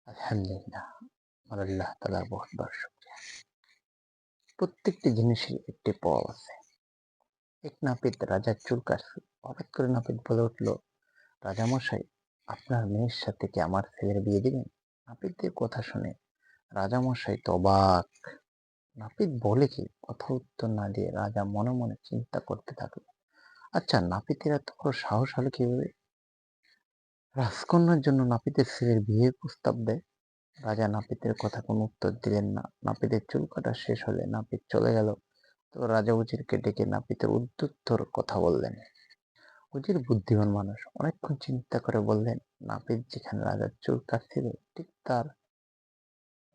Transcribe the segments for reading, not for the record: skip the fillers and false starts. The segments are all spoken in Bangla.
আলহামদুলিল্লাহ। আমার আল্লাহ তাআলার বহুতবার শুকরিয়া। প্রত্যেকটি জিনিসের একটি পর আছে। এক নাপিত রাজার চুল কাটছে। হঠাৎ করে নাপিত বলে উঠল, রাজামশাই, আপনার মেয়ের সাথে কি আমার ছেলের বিয়ে দিবেন? নাপিতের কথা শুনে রাজামশাই তো অবাক। নাপিত বলে কি? কথা উত্তর না দিয়ে রাজা মনে মনে চিন্তা করতে থাকলো। আচ্ছা, নাপিতের এত বড় সাহস হলো কিভাবে? রাজকন্যার জন্য নাপিতের ছেলের বিয়ের প্রস্তাব দেয়। রাজা নাপিতের কথা কোনো উত্তর দিলেন না। নাপিতের চুল কাটা শেষ হলে নাপিত চলে গেল। তো রাজা উজিরকে ডেকে নাপিতের উদ্যুত্তর কথা বললেন। উজির বুদ্ধিমান মানুষ, অনেকক্ষণ চিন্তা করে বললেন, নাপিত যেখানে রাজার চুল কাটছিল ঠিক তার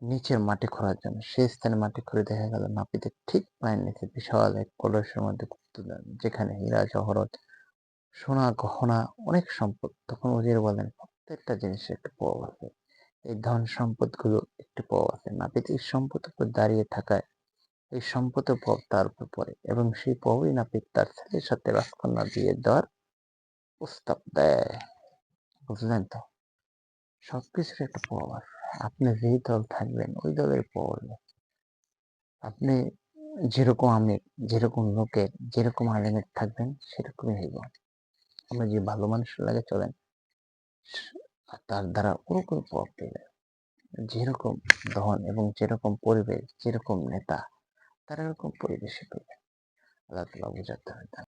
নিচের মাটি খোঁড়ার জন্য। সেই স্থানে মাটি খুঁড়ে দেখা গেল নাপিতের ঠিক পায়ের নিচে বিশাল এক কলসের মধ্যে গুপ্তধন, যেখানে হীরা জহরত, সোনা গহনা, অনেক সম্পদ। তখন উজির বলেন, প্রত্যেকটা জিনিসের একটা প্রভাব আছে। এই ধন সম্পদ গুলো একটি প্রভাব আছে। নাপিত এই সম্পদের উপর দাঁড়িয়ে থাকায় এই সম্পদের প্রভাব তার উপর পড়ে, এবং সেই প্রভাবই নাপিত তার ছেলের সাথে রাজকন্যা বিয়ে দেওয়ার প্রস্তাব দেয়। বুঝলেন তো? সবকিছুর একটা প্রভাব আছে। আপনি যেই দল থাকবেন ওই দলের প্রভাব হবে। আপনি যেরকম আমির, যেরকম লোকের, যেরকম আলেমের থাকবেন সেরকমই হইব। আপনি যে ভালো মানুষের লাগে চলেন, তার দ্বারা ওরকম প্রভাব পেয়ে যাবে। যেরকম ধন এবং যেরকম পরিবেশ, যেরকম নেতা, তারা এরকম পরিবেশে পেয়ে যাবে। আল্লাহ তাআলা বুঝাতে হবে।